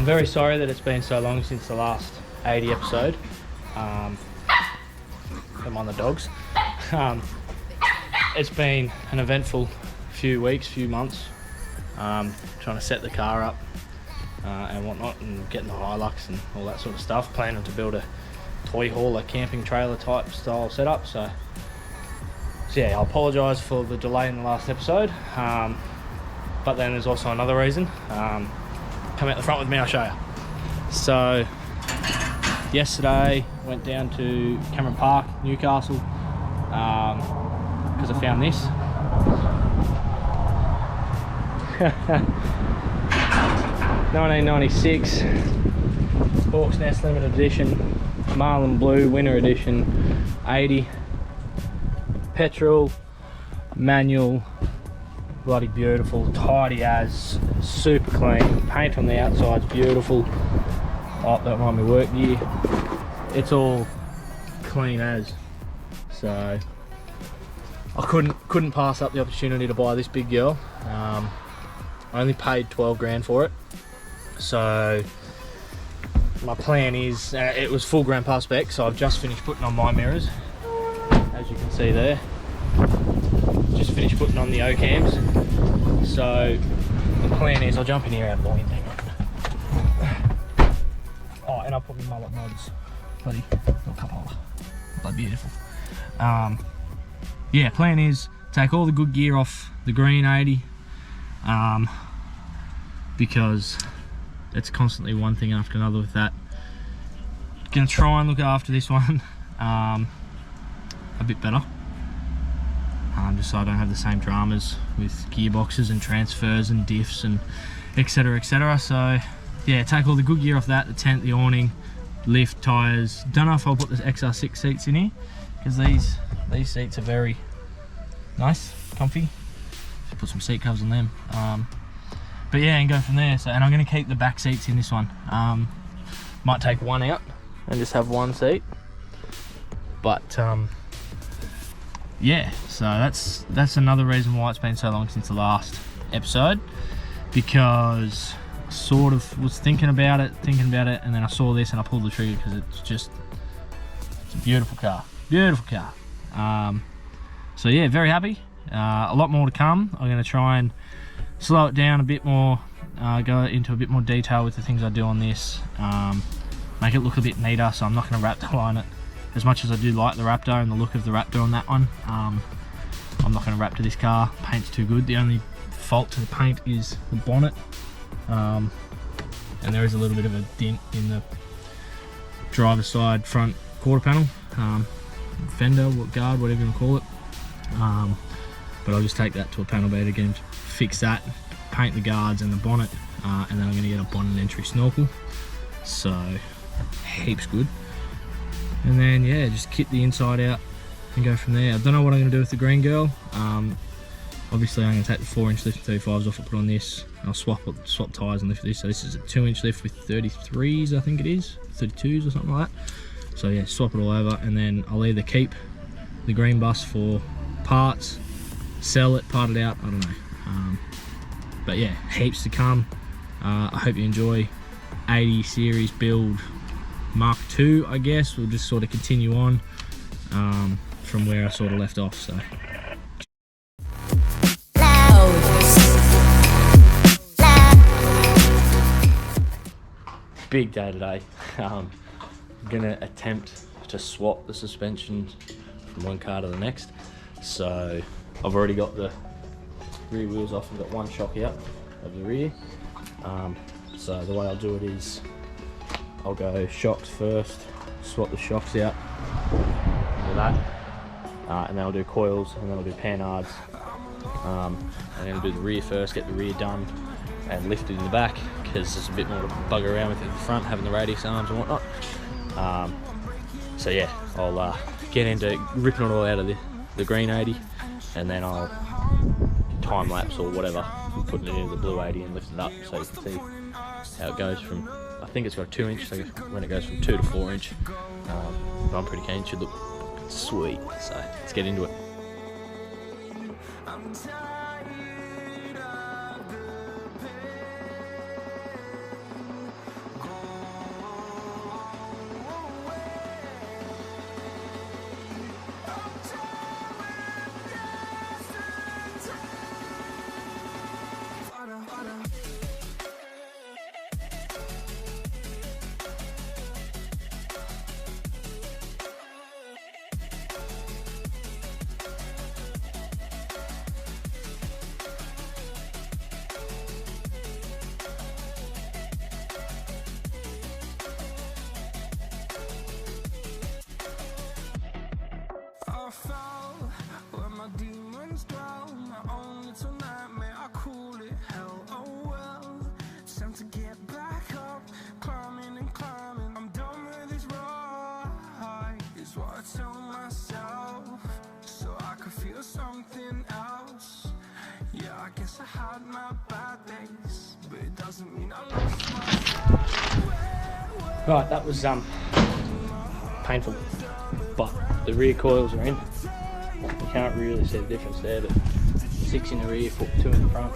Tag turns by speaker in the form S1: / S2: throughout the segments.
S1: I'm very sorry that it's been so long since the last 80 episode. Come on the dogs. It's been an eventful few weeks, few months, trying to set the car up and whatnot, and getting the Hilux and all that sort of stuff, planning to build a toy hauler, camping trailer type style setup. So yeah, I apologise for the delay in the last episode, but then there's also another reason. Come out the front with me, I'll show you. So yesterday went down to Cameron Park, Newcastle, because I found this. 1996 Hawk's Nest Limited Edition, Marlin Blue Winter Edition, 80, petrol, manual, bloody beautiful, tidy as, super clean, paint on the outside's beautiful. Oh, don't mind my work gear, it's all clean as. So I couldn't pass up the opportunity to buy this big girl. I only paid 12 grand for it. So my plan is, it was full grandpa spec, so I've just finished putting on my mirrors, as you can see there. Just finished putting on the O-cams. So the plan is, I'll jump in here out of the wind. Oh, and I'll put my mullet mods. Bloody little cup holder. Bloody beautiful. Yeah, plan is take all the good gear off the green 80, because it's constantly one thing after another with that. Gonna try and look after this one a bit better, just so I don't have the same dramas with gearboxes and transfers and diffs and etc, etc. So yeah, take all the good gear off that, the tent, the awning, lift, tyres. Don't know if I'll put the XR6 seats in here, because these seats are very nice, comfy. Put some seat covers on them. But yeah, and go from there. So, and I'm going to keep the back seats in this one. Might take one out and just have one seat. But yeah, so that's another reason why it's been so long since the last episode, because I sort of was thinking about it, and then I saw this and I pulled the trigger, because it's a beautiful car, so yeah, very happy. A lot more to come. I'm going to try and slow it down a bit more, go into a bit more detail with the things I do on this, make it look a bit neater. So I'm not going to Raptor line it, as much as I do like the Raptor and the look of the Raptor on that one. I'm not going to Raptor this car, paint's too good. The only fault to the paint is the bonnet, and there is a little bit of a dent in the driver's side front quarter panel, fender, guard, whatever you want to call it. But I'll just take that to a panel beater again, fix that, paint the guards and the bonnet, and then I'm going to get a bonnet entry snorkel. So heaps good. And then yeah, just kit the inside out and go from there. I don't know what I'm going to do with the green girl. Obviously I'm going to take the 4-inch lift 35s off and put on this. I'll swap tyres and lift this. So this is a 2-inch lift with 33s, I think it is, 32s or something like that. So yeah, swap it all over, and then I'll either keep the green bus for parts, sell it, part it out, I don't know. But yeah, heaps to come. I hope you enjoy 80 series build Mark II, I guess. We'll just sort of continue on from where I sort of left off. So big day today. I'm gonna attempt to swap the suspension from one car to the next. So I've already got the rear wheels off. I've got one shock out of the rear. So the way I'll do it is I'll go shocks first, swap the shocks out for that, and then I'll do coils, and then I'll do panards, and then I'll do the rear first, get the rear done and lift it in the back, because there's a bit more to bugger around with at the front, having the radius arms and whatnot. So yeah, I'll get into ripping it all out of the green 80, and then I'll time lapse or whatever, putting it into the blue 80 and lifting it up, so you can see how it goes from, I think it's got a 2-inch, so when it goes from 2 to 4-inch, but I'm pretty keen, it should look sweet. So let's get into it. Right, that was painful, but the rear coils are in. You can't really see the difference there, but 6 in the rear, 2 in the front.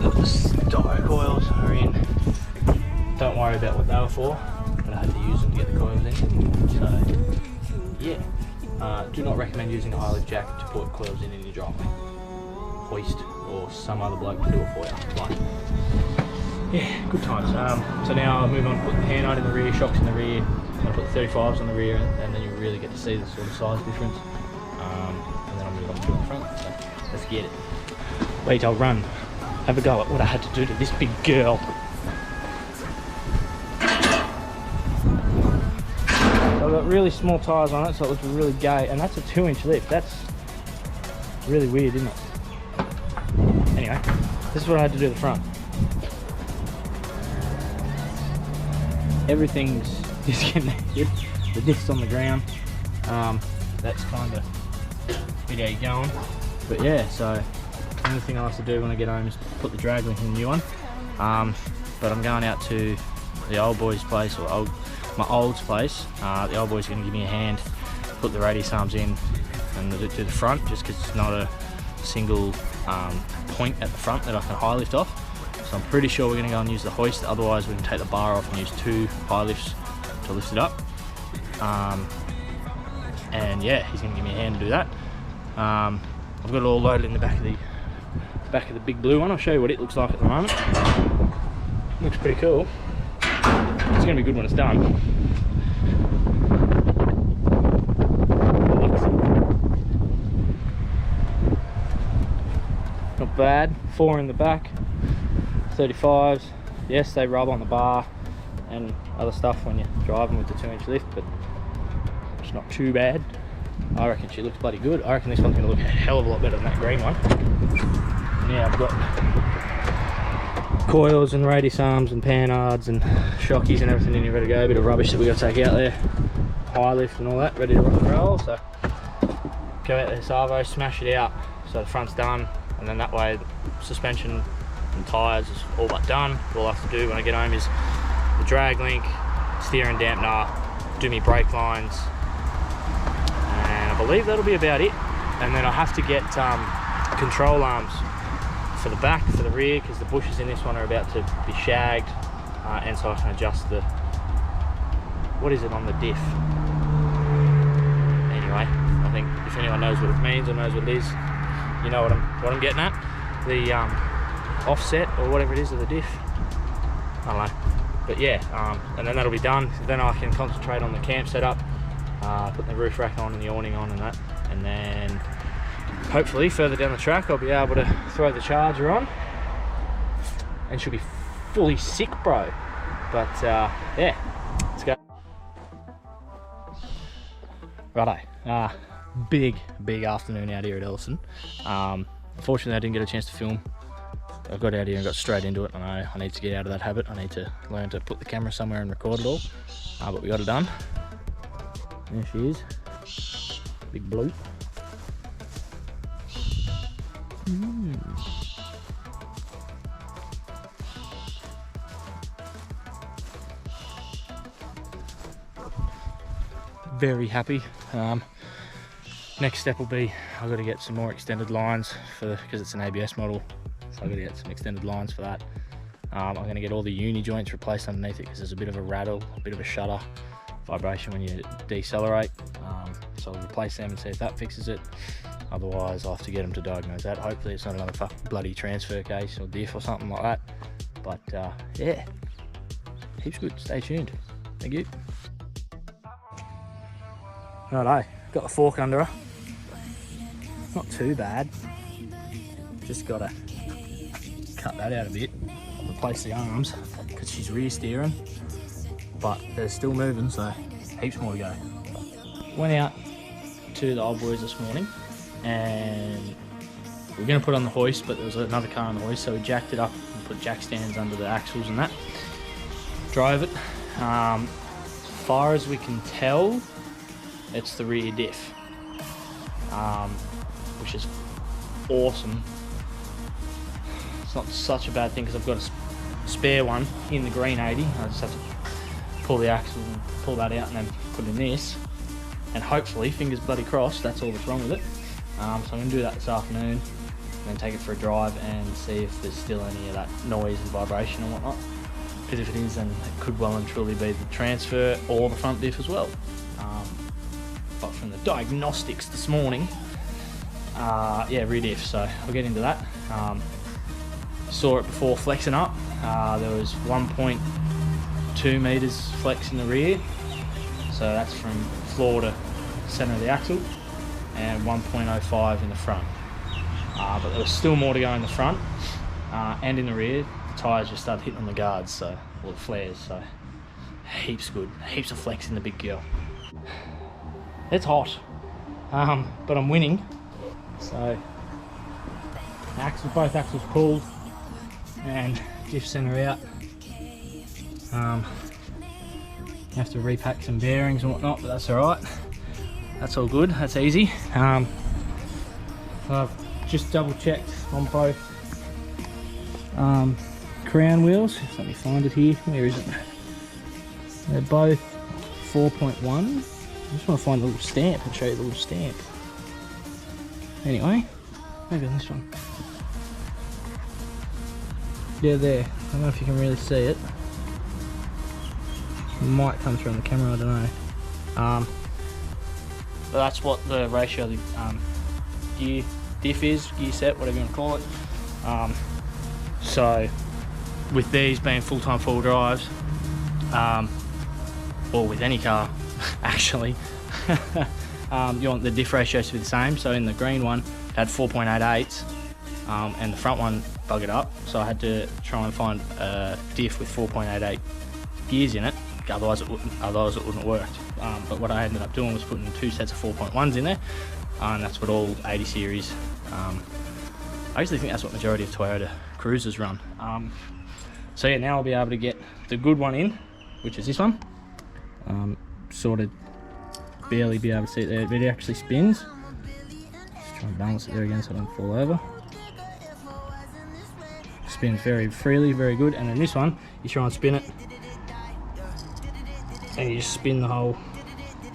S1: The styro coils are in. Don't worry about what they were for, but I had to use them to get the coils in. So yeah, do not recommend using a high lift jack to put coils in your driveway. Hoist or some other bloke can do it for you. But yeah, good times. So now I'll move on to put the handlight in the rear, shocks in the rear. I'll put the 35s on the rear, and then you really get to see the sort of size difference. And then I'll move on to the front. So let's get it. Wait, I'll run. Have a go at what I had to do to this big girl. So I've got really small tyres on it, so it looks really gay, and that's a 2-inch lift. That's really weird, isn't it? Anyway, this is what I had to do to the front. Everything's disconnected. The disc's on the ground. That's kind of video going. But yeah, so the only thing I have to do when I get home is put the drag link in the new one. But I'm going out to the old boy's place, or my old's place. The old boy's going to give me a hand, put the radius arms in and do the front, just because it's not a single point at the front that I can high lift off. So I'm pretty sure we're going to go and use the hoist, otherwise we can take the bar off and use 2 high lifts to lift it up. And yeah, he's going to give me a hand to do that. I've got it all loaded in the back of the big blue one. I'll show you what it looks like at the moment. Looks pretty cool. It's going to be good when it's done. Not bad. 4 in the back, 35s. Yes, they rub on the bar and other stuff when you're driving with the 2-inch lift, but it's not too bad. I reckon she looks bloody good. I reckon this one's going to look a hell of a lot better than that green one. And yeah, I've got coils and radius arms and panhards and shockies and everything in here ready to go. A bit of rubbish that we got to take out there, high lift and all that, ready to rock and roll. So go out there, Savo, smash it out so the front's done, and then that way the suspension and tyres is all but done. All I have to do when I get home is the drag link, steering dampener, do me brake lines, and I believe that'll be about it. And then I have to get control arms for the back, for the rear, because the bushes in this one are about to be shagged, and so I can adjust the, what is it on the diff? Anyway, I think if anyone knows what it means or knows what it is, you know what I'm getting at. The offset or whatever it is of the diff, I don't know. But yeah, and then that'll be done. Then I can concentrate on the camp setup, putting the roof rack on and the awning on and that, and then hopefully further down the track I'll be able to throw the charger on and she'll be fully sick, bro. But yeah, let's go. Righto, big afternoon out here at Ellison. Unfortunately I didn't get a chance to film. I got out here and got straight into it. I know I need to get out of that habit. I need to learn to put the camera somewhere and record it all. But we got it done. There she is, big blue. Very happy. Next step will be I've got to get some more extended lines because it's an ABS model, so I've got to get some extended lines for that. I'm going to get all the uni joints replaced underneath it because there's a bit of a rattle, a bit of a shudder vibration when you decelerate. So I'll replace them and see if that fixes it. Otherwise I'll have to get them to diagnose that. Hopefully it's not another bloody transfer case or diff or something like that. But yeah, heaps good. Stay tuned. Thank you. Righto, got the fork under her. Not too bad. Just gotta cut that out a bit. Replace the arms because she's rear steering, but they're still moving, so heaps more to go. Went out to the old boys this morning and we were going to put on the hoist, but there was another car on the hoist, so we jacked it up and put jack stands under the axles and that. Drove it. As far as we can tell, it's the rear diff, which is awesome. not such a bad thing because I've got a spare one in the green 80. I just have to pull the axle and pull that out and then put in this. And hopefully, fingers bloody crossed, that's all that's wrong with it. So I'm going to do that this afternoon and then take it for a drive and see if there's still any of that noise and vibration and whatnot. Because if it is, then it could well and truly be the transfer or the front diff as well. But from the diagnostics this morning, yeah, rear diff, so I'll get into that. Saw it before flexing up. There was 1.2 meters flex in the rear, so that's from floor to center of the axle, and 1.05 in the front. But there was still more to go in the front and in the rear. The tyres just started hitting on the guards, so, or the flares, so heaps good, heaps of flex in the big girl. It's hot, but I'm winning. So both axles pulled and diff center out. You have to repack some bearings and whatnot, but that's all right. That's all good. That's easy. So I've just double checked on both crown wheels. Just let me find it here. Where is it? They're both 4.1. I just want to find the little stamp and show you the little stamp. Anyway, maybe on this one. Yeah, there. I don't know if you can really see it. It might come through on the camera, I don't know. But that's what the ratio of the gear diff is, gear set, whatever you want to call it. So, with these being full-time four-wheel drives, or with any car, actually, you want the diff ratios to be the same. So in the green one, it had 4.88s, and the front one buggered up. So I had to try and find a diff with 4.88 gears in it. Otherwise it wouldn't have worked. But what I ended up doing was putting 2 sets of 4.1s in there, and that's what all 80 series. I actually think that's what majority of Toyota Cruisers run. So yeah, now I'll be able to get the good one in, which is this one. Sort of barely be able to see it there, but it actually spins. Just try and balance it there again so I don't fall over. Spins very freely, very good. And then this one, you try and spin it, and you just spin the whole.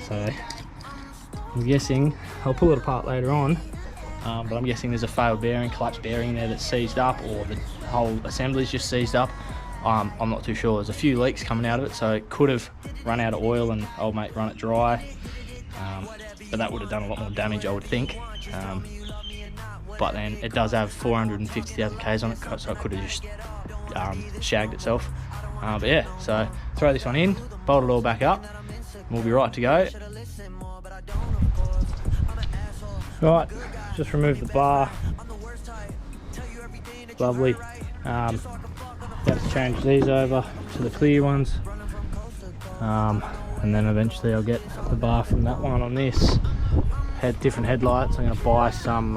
S1: So I'm guessing, I'll pull it apart later on, but I'm guessing there's a failed bearing, clutch bearing there that's seized up, or the whole assembly's just seized up. I'm not too sure. There's a few leaks coming out of it, so it could have run out of oil and old mate run it dry, but that would have done a lot more damage, I would think. But then it does have 450,000 Ks on it, so it could have just shagged itself. But yeah, so throw this one in, bolt it all back up, and we'll be right to go. Right, just remove the bar. Lovely. Got to change these over to the clear ones, and then eventually I'll get the bar from that one on this. Had different headlights. I'm going to buy some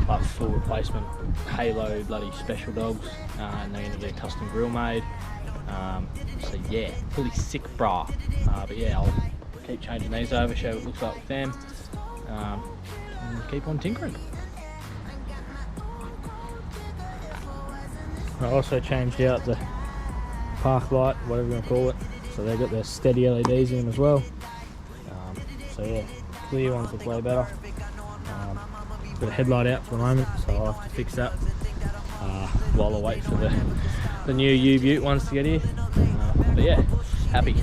S1: like full replacement Halo bloody special dogs, and they're going to be custom grill made. So yeah, pretty sick bra. But yeah, I'll keep changing these over, show what it looks like with them, and keep on tinkering. I also changed out the park light, whatever you want to call it, so they've got their steady LEDs in them as well. So yeah, clear ones look way better. Got a headlight out for the moment, so I'll have to fix that while I wait for the new U-Butte ones to get here. But yeah, happy.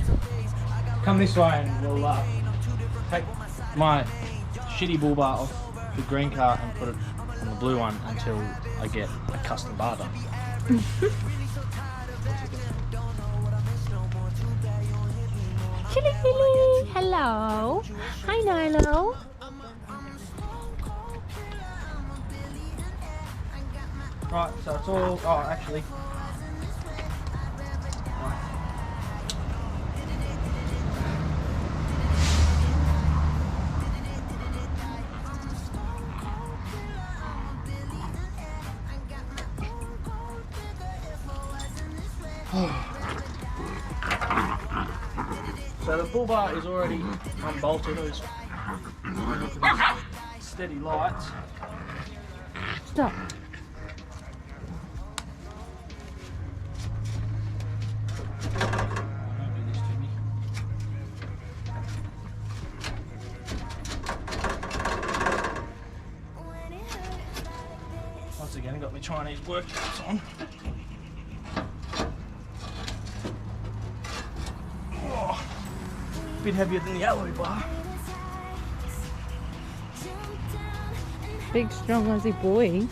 S1: Come this way and we'll take my shitty bull bar off the green car and put it on the blue one until I get a custom bar done.
S2: Chili Chili, hello. Hi Nilo.
S1: Right, so it's all, oh actually. So the bull bar is already unbolted. There's steady lights.
S2: Stop.
S1: again. I've got my Chinese work caps on. Oh, a bit heavier than the alloy bar.
S2: Big, strong Aussie boy.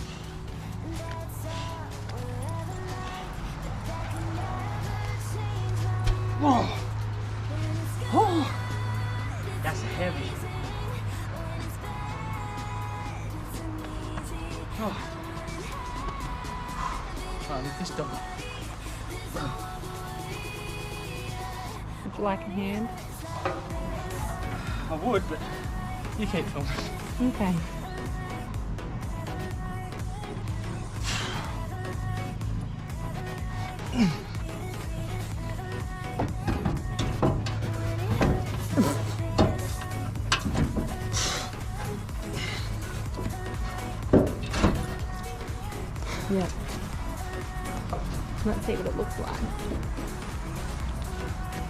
S1: Oh. Oh. That's heavy. Oh. Try and lift this dog.
S2: Would you like a hand?
S1: I would, but you keep filming.
S2: Okay. Yeah. Let's see what it looks like.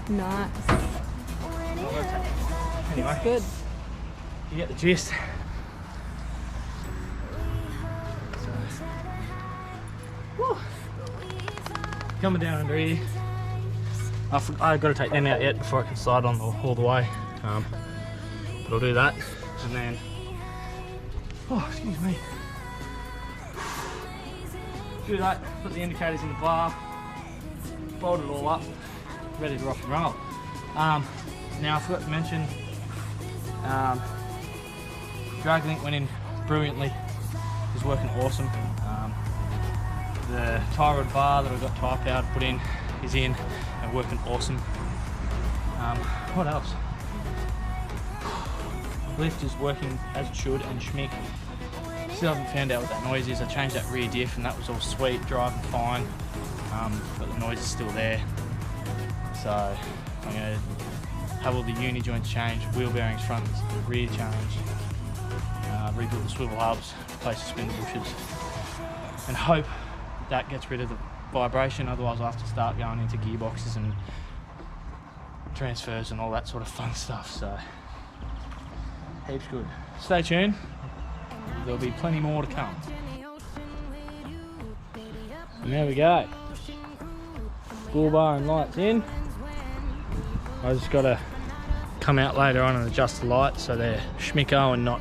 S2: Nice.
S1: Anyway,
S2: Good.
S1: you get the gist. Whew. Coming down under here. I've got to take them out yet before I can slide on all the way. But I'll do that, and then. Oh, excuse me. Do that. Put the indicators in the bar. Bolt it all up. Ready to rock and roll. Now I forgot to mention. Drag link went in brilliantly. It's working awesome. The tie rod bar that I got tie powered put in is in and working awesome. What else? Lift is working as it should, and schmick. Still haven't found out what that noise is. I changed that rear diff and that was all sweet, driving fine, but the noise is still there. So I'm going to have all the uni joints changed, wheel bearings front, rear changed, rebuild the swivel hubs, replace the spindle bushes, and hope that gets rid of the vibration. Otherwise I'll have to start going into gearboxes and transfers and all that sort of fun stuff. So heaps good. Stay tuned. There'll be plenty more to come. And there we go. Bull bar and lights in. I just got to come out later on and adjust the lights so they're schmicko and not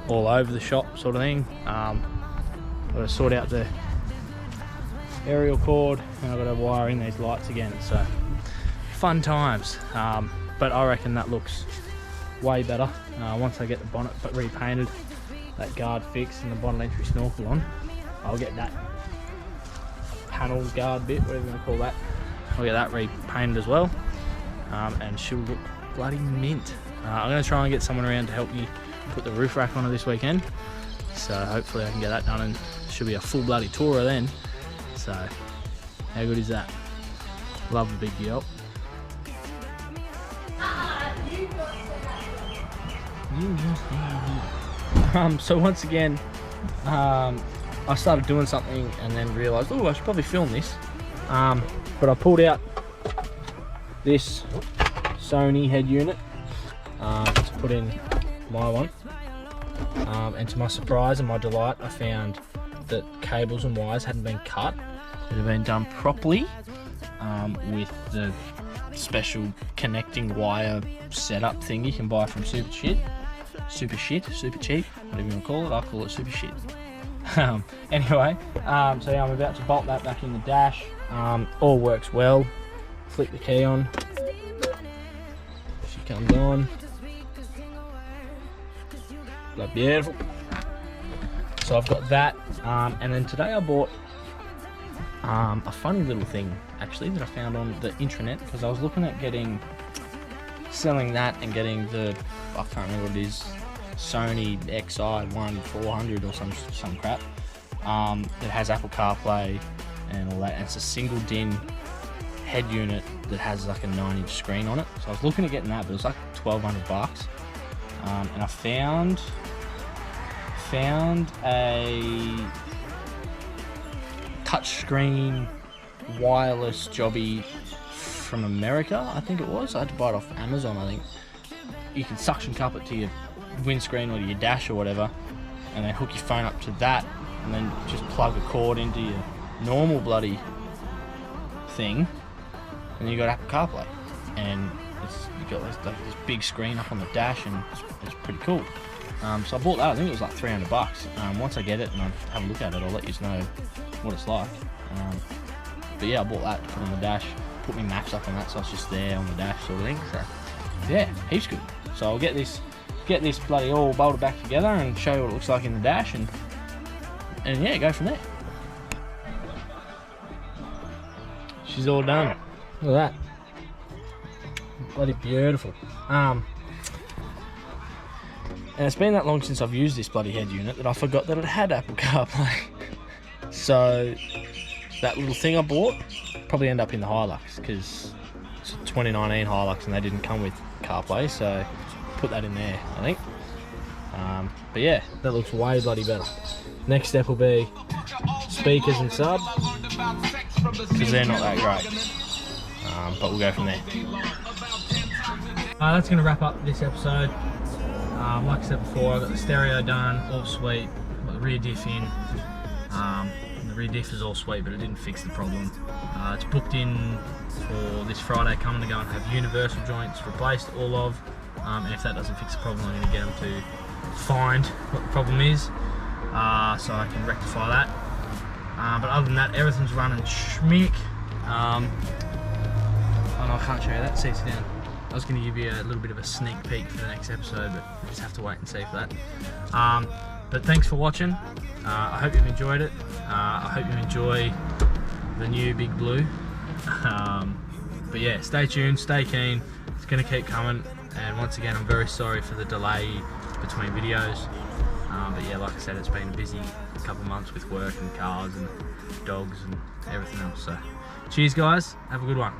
S1: all over the shop sort of thing. Got to sort out the aerial cord, and I've got to wire in these lights again. So fun times. But I reckon that looks way better once I get the bonnet but repainted, that guard fixed and the bonnet entry snorkel on. I'll get that panel guard bit, whatever you want to call that, I'll get that repainted as well, and she'll look bloody mint. I'm going to try and get someone around to help me put the roof rack on her this weekend, so hopefully I can get that done and she'll be a full bloody tourer then. So how good is that? Love a big girl. So once again, I started doing something and then realised, oh, I should probably film this. But I pulled out this Sony head unit to put in my one. And to my surprise and my delight, I found that cables and wires hadn't been cut. It had been done properly with the special connecting wire setup thing you can buy from super cheap, super cheap, whatever you want to call it. I call it super shit. Anyway, so yeah, I'm about to bolt that back in the dash. All works well. Flick the key on. She comes on. Look beautiful. So I've got that, and then today I bought a funny little thing actually that I found on the intranet, because I was looking at selling that and getting the, I can't remember what it is, Sony XI1400 or some crap that has Apple CarPlay and all that, and it's a single DIN head unit that has like a 9-inch screen on it. So I was looking at getting that, but it was like $1,200, and I found a touchscreen wireless jobby from America, I think it was. I had to buy it off Amazon, I think. You can suction cup it to your windscreen or to your dash or whatever, and then hook your phone up to that and then just plug a cord into your normal bloody thing, and you got Apple CarPlay, and you got this big screen up on the dash, and it's pretty cool. So I bought that. I think it was like $300. Once I get it and I have a look at it, I'll let you know what it's like. But yeah, I bought that to put on the dash, put my maps up on that, so it's just there on the dash sort of thing. So yeah, heaps good. So I'll get this bloody all bolted back together and show you what it looks like in the dash, and yeah, go from there. She's all done. Look at that. Bloody beautiful. And it's been that long since I've used this bloody head unit that I forgot that it had Apple CarPlay. So that little thing I bought probably end up in the Hilux, because it's a 2019 Hilux and they didn't come with CarPlay, so put that in there, I think. But yeah, that looks way bloody better. Next step will be speakers and sub, because they're not that great. But we'll go from there. That's going to wrap up this episode. Like I said before, I got the stereo done, all sweet. Got the rear diff in. The rear diff is all sweet, but it didn't fix the problem. It's booked in for this Friday coming to go and have universal joints replaced, all of. And if that doesn't fix the problem, I'm going to get them to find what the problem is, so I can rectify that. But other than that, everything's running schmick. Oh no, I can't show you that. See, sit down. I was going to give you a little bit of a sneak peek for the next episode, but we just have to wait and see for that. But thanks for watching. I hope you've enjoyed it. I hope you enjoy the new Big Blue. But yeah, stay tuned, stay keen. It's going to keep coming. And once again, I'm very sorry for the delay between videos. But yeah, like I said, it's been a busy couple months with work and cars and dogs and everything else. So cheers guys, have a good one.